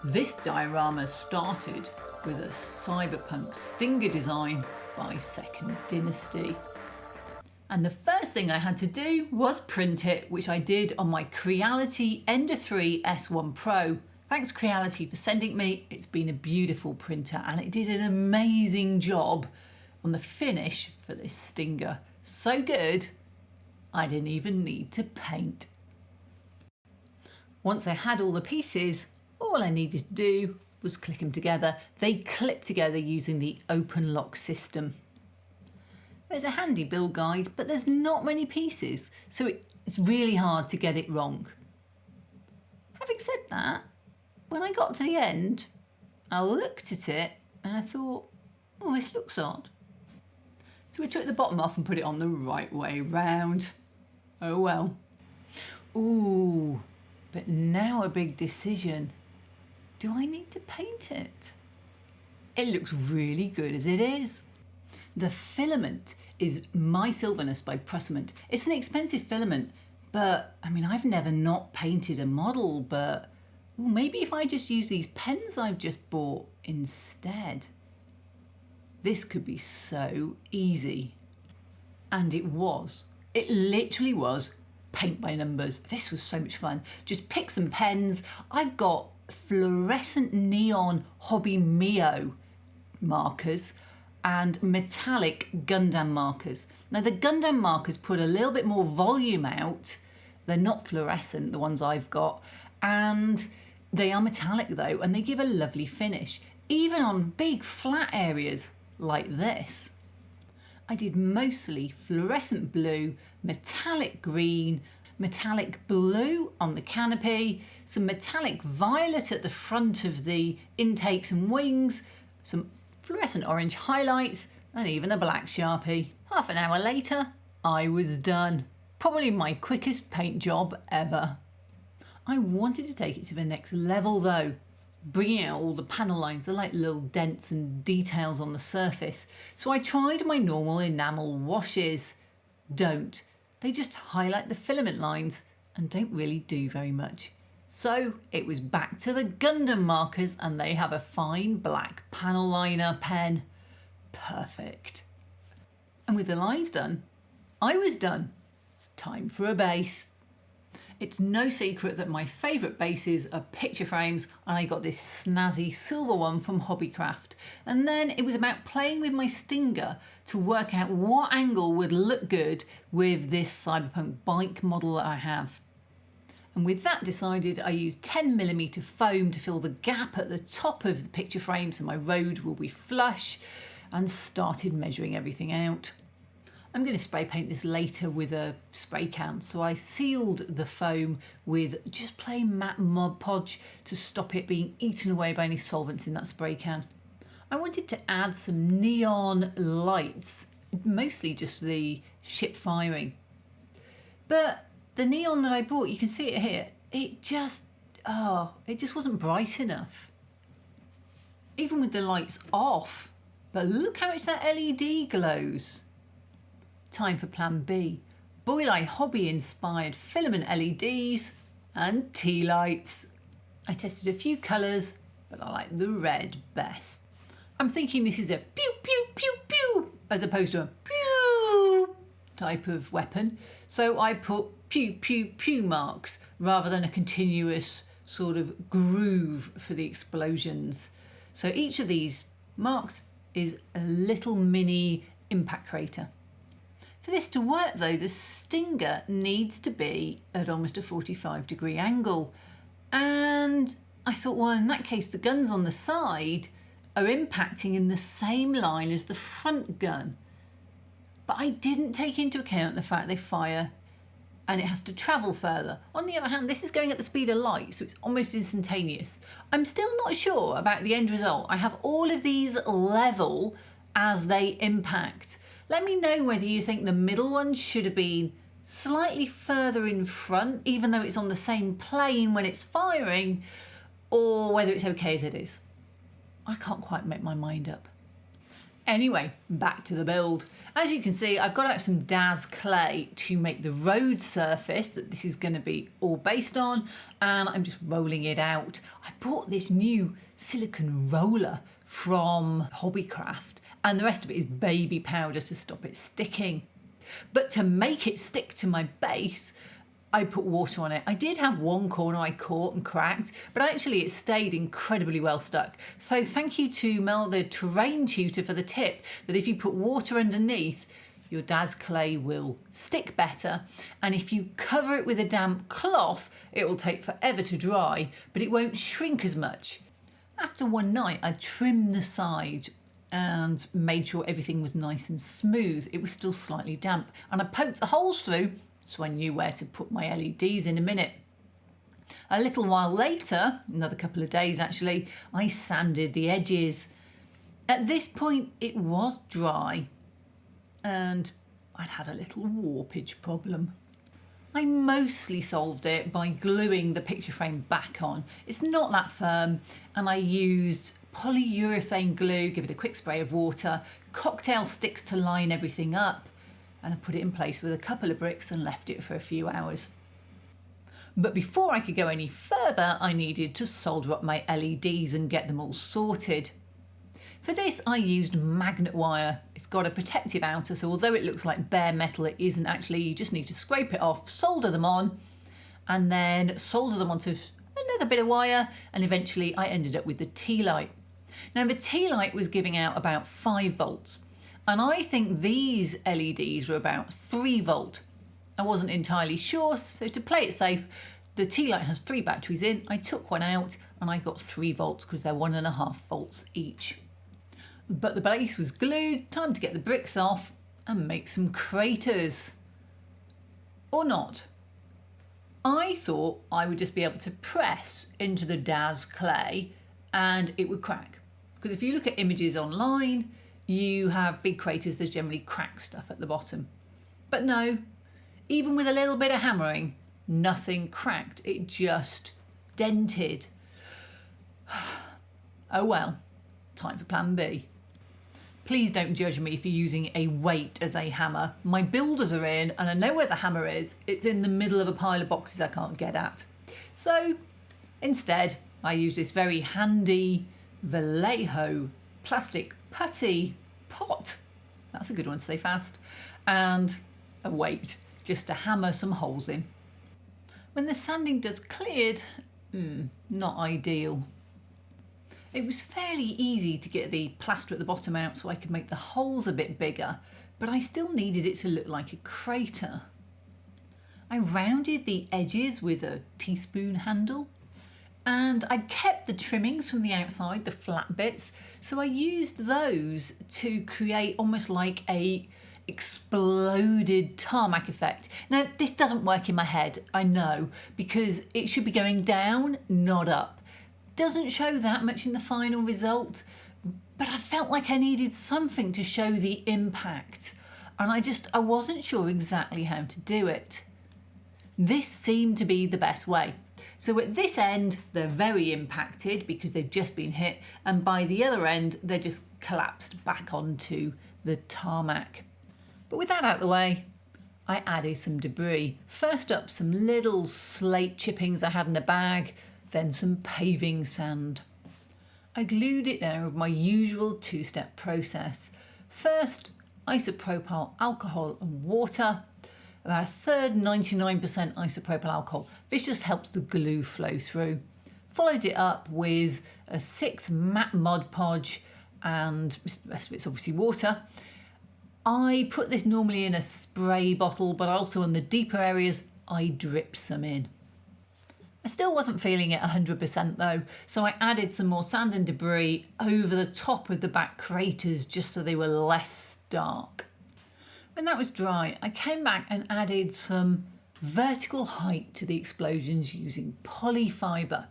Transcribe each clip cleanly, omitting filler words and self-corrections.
This diorama started with a Cyberpunk Stinger design by Second Dynasty. And the first thing I had to do was print it, which I did on my Creality Ender-3 S1 Pro. Thanks Creality for sending me. It's been a beautiful printer and it did an amazing job on the finish for this Stinger. So good, I didn't even need to paint. Once I had all the pieces, all I needed to do was click them together. They clip together using the open lock system. There's a handy build guide, but there's not many pieces, so it's really hard to get it wrong. Having said that, when I got to the end, I looked at it and I thought, oh, this looks odd. So we took the bottom off and put it on the right way round. Oh well. Ooh, but now a big decision. Do I need to paint it? It looks really good as it is. The filament is My Silverness by Piccinng. It's an expensive filament, but I mean, I've never not painted a model, but ooh, maybe if I just use these pens I've just bought instead. This could be so easy. And it was. It literally was paint by numbers. This was so much fun. Just pick some pens. I've got fluorescent neon Hobby Mio markers and metallic Gundam markers. Now the Gundam markers put a little bit more volume out. They're not fluorescent, the ones I've got, and they are metallic though, and they give a lovely finish, even on big flat areas like this. I did mostly fluorescent blue, metallic green, metallic blue on the canopy, some metallic violet at the front of the intakes and wings, some fluorescent orange highlights, and even a black Sharpie. Half an hour later, I was done. Probably my quickest paint job ever. I wanted to take it to the next level though, bringing out all the panel lines. They're like little dents and details on the surface. So I tried my normal enamel washes. Don't. They just highlight the filament lines and don't really do very much. So it was back to the Gundam markers, and they have a fine black panel liner pen. Perfect. And with the lines done, I was done. Time for a base. It's no secret that my favourite bases are picture frames, and I got this snazzy silver one from Hobbycraft. And then it was about playing with my Stinger to work out what angle would look good with this Cyberpunk Bike model that I have. And with that decided, I used 10mm foam to fill the gap at the top of the picture frame so my road will be flush, and started measuring everything out. I'm going to spray paint this later with a spray can, so I sealed the foam with just plain matte Mod Podge to stop it being eaten away by any solvents in that spray can. I wanted to add some neon lights, mostly just the ship firing. But the neon that I bought, you can see it here, it just wasn't bright enough. Even with the lights off, but look how much that LED glows. Time for plan B. Boylai Hobby inspired filament LEDs and tea lights. I tested a few colours, but I like the red best. I'm thinking this is a pew pew pew pew as opposed to a pew type of weapon. So I put pew pew pew marks rather than a continuous sort of groove for the explosions. So each of these marks is a little mini impact crater. For this to work though, the Stinger needs to be at almost a 45-degree angle. And I thought, well, in that case, the guns on the side are impacting in the same line as the front gun. But I didn't take into account the fact they fire and it has to travel further. On the other hand, this is going at the speed of light, so it's almost instantaneous. I'm still not sure about the end result. I have all of these level as they impact. Let me know whether you think the middle one should have been slightly further in front, even though it's on the same plane when it's firing, or whether it's okay as it is. I can't quite make my mind up. Anyway, back to the build. As you can see, I've got out some DAS clay to make the road surface that this is going to be all based on, and I'm just rolling it out. I bought this new silicone roller from Hobbycraft, and the rest of it is baby powder to stop it sticking. But to make it stick to my base, I put water on it. I did have one corner I caught and cracked, but actually it stayed incredibly well stuck. So thank you to Mel, the terrain tutor, for the tip that if you put water underneath, your DAS clay will stick better. And if you cover it with a damp cloth, it will take forever to dry, but it won't shrink as much. After one night, I trimmed the side and made sure everything was nice and smooth. It was still slightly damp, and I poked the holes through so I knew where to put my LEDs in a minute. A little while later, another couple of days actually, I sanded the edges. At this point it was dry and I'd had a little warpage problem. I mostly solved it by gluing the picture frame back on. It's not that firm, and I used polyurethane glue, give it a quick spray of water, cocktail sticks to line everything up, and I put it in place with a couple of bricks and left it for a few hours. But before I could go any further, I needed to solder up my LEDs and get them all sorted. For this, I used magnet wire. It's got a protective outer, so although it looks like bare metal, it isn't actually. You just need to scrape it off, solder them on, and then solder them onto another bit of wire, and eventually I ended up with the tea light. Now the tea light was giving out about 5 volts. And I think these LEDs were about 3 volt. I wasn't entirely sure, so to play it safe, the tea light has 3 batteries in. I took one out and I got 3 volts because they're 1.5 volts each. But the base was glued, time to get the bricks off and make some craters. Or not. I thought I would just be able to press into the DAS clay and it would crack. Because if you look at images online, you have big craters, there's generally cracked stuff at the bottom. But no, even with a little bit of hammering, nothing cracked, it just dented. Oh well, time for plan B. Please don't judge me for using a weight as a hammer. My builders are in and I know where the hammer is. It's in the middle of a pile of boxes I can't get at. So instead, I use this very handy Vallejo plastic putty pot, that's a good one to say fast, and a weight just to hammer some holes in. When the sanding dust cleared, not ideal. It was fairly easy to get the plaster at the bottom out so I could make the holes a bit bigger, but I still needed it to look like a crater. I rounded the edges with a teaspoon handle, and I'd kept the trimmings from the outside, the flat bits, so I used those to create almost like a exploded tarmac effect. Now, this doesn't work in my head, I know, because it should be going down, not up. Doesn't show that much in the final result, but I felt like I needed something to show the impact, and I wasn't sure exactly how to do it. This seemed to be the best way. So at this end, they're very impacted because they've just been hit, and by the other end, they're just collapsed back onto the tarmac. But with that out of the way, I added some debris. First up, some little slate chippings I had in a bag, then some paving sand. I glued it down with my usual 2-step process. First, isopropyl alcohol and water, about a third 99% isopropyl alcohol. This just helps the glue flow through. Followed it up with a 6th matte Mod Podge, and the rest of it's obviously water. I put this normally in a spray bottle, but also on the deeper areas, I dripped some in. I still wasn't feeling it 100% though, so I added some more sand and debris over the top of the back craters just so they were less dark. When that was dry, I came back and added some vertical height to the explosions using polyfibre.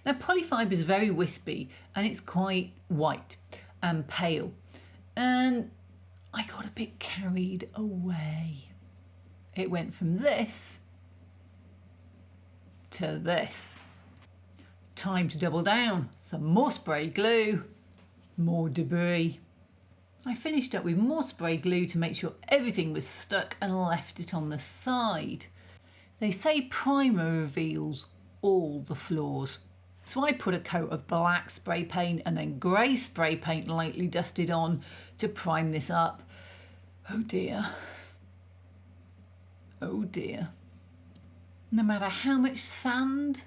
Now polyfibre is very wispy and it's quite white and pale, and I got a bit carried away. It went from this to this. Time to double down. Some more spray glue, more debris. I finished up with more spray glue to make sure everything was stuck and left it on the side. They say primer reveals all the flaws. So I put a coat of black spray paint and then grey spray paint lightly dusted on to prime this up. Oh dear. Oh dear. No matter how much sand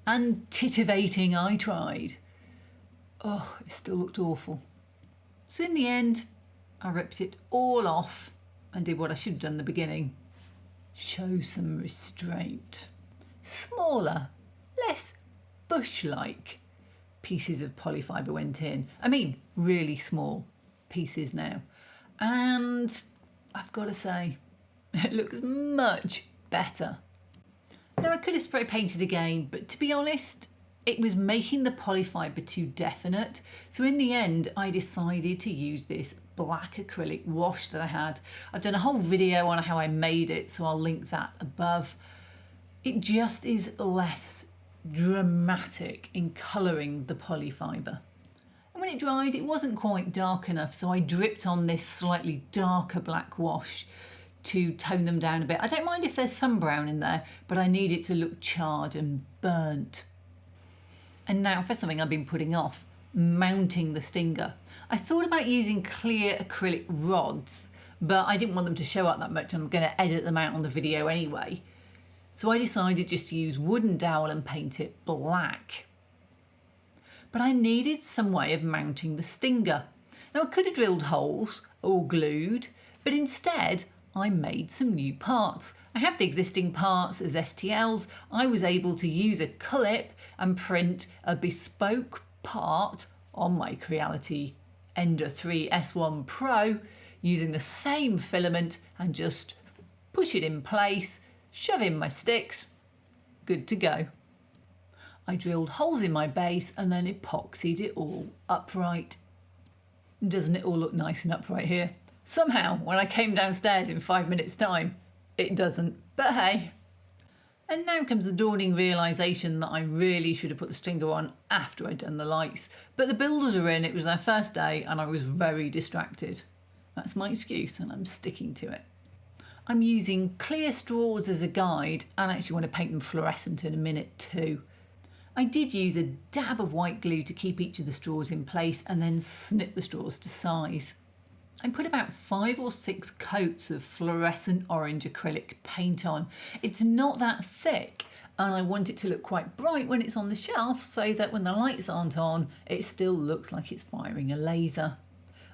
and titivating I tried, oh, it still looked awful. So in the end, I ripped it all off and did what I should have done in the beginning. Show some restraint. Smaller, less bush-like pieces of polyfibre went in. I mean, really small pieces now. And I've got to say, it looks much better. Now I could have spray painted again, but to be honest, it was making the polyfibre too definite. So in the end, I decided to use this black acrylic wash that I had. I've done a whole video on how I made it, so I'll link that above. It just is less dramatic in colouring the polyfibre. And when it dried, it wasn't quite dark enough, so I dripped on this slightly darker black wash to tone them down a bit. I don't mind if there's some brown in there, but I need it to look charred and burnt. And now for something I've been putting off, mounting the Stinger. I thought about using clear acrylic rods, but I didn't want them to show up that much. I'm going to edit them out on the video anyway. So I decided just to use wooden dowel and paint it black. But I needed some way of mounting the Stinger. Now I could have drilled holes or glued, but instead I made some new parts. I have the existing parts as STLs. I was able to use a clip and print a bespoke part on my Creality Ender-3 S1 Pro using the same filament and just push it in place, shove in my sticks, good to go. I drilled holes in my base and then epoxied it all upright. Doesn't it all look nice and upright here? Somehow, when I came downstairs in 5 minutes' time, it doesn't, but hey. And now comes the dawning realisation that I really should have put the Stinger on after I'd done the lights. But the builders are in, it was their first day, and I was very distracted. That's my excuse, and I'm sticking to it. I'm using clear straws as a guide, and I actually want to paint them fluorescent in a minute too. I did use a dab of white glue to keep each of the straws in place and then snip the straws to size. I put about 5 or 6 coats of fluorescent orange acrylic paint on. It's not that thick and I want it to look quite bright when it's on the shelf so that when the lights aren't on, it still looks like it's firing a laser.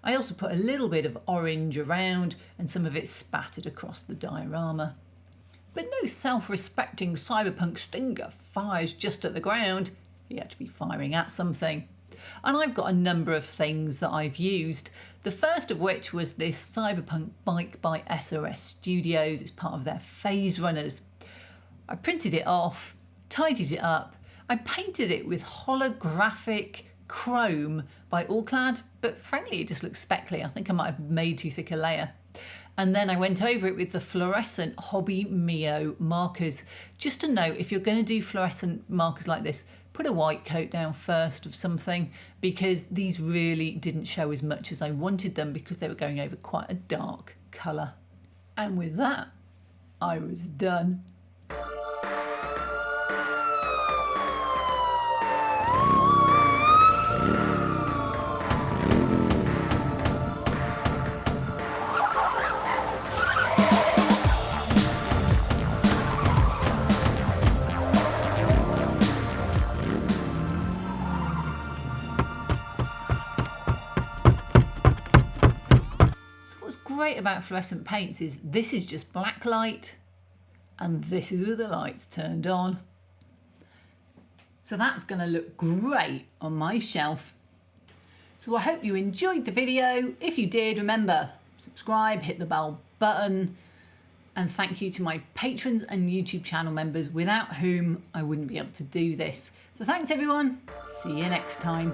I also put a little bit of orange around and some of it spattered across the diorama. But no self-respecting Cyberpunk Stinger fires just at the ground. You have to be firing at something. And I've got a number of things that I've used. The first of which was this Cyberpunk Bike by SRS Studios. It's part of their phase runners. I printed it off, tidied it up. I painted it with holographic chrome by Allclad, but frankly it just looks speckly. I think I might have made too thick a layer. And then I went over it with the fluorescent Hobby Mio markers. Just to note, if you're going to do fluorescent markers like this, put a white coat down first of something, because these really didn't show as much as I wanted them because they were going over quite a dark colour. And with that, I was done. Great about fluorescent paints is this is just black light and this is with the lights turned on. So that's going to look great on my shelf. So I hope you enjoyed the video. If you did, remember, subscribe, hit the bell button, and thank you to my patrons and YouTube channel members without whom I wouldn't be able to do this. So thanks everyone, see you next time.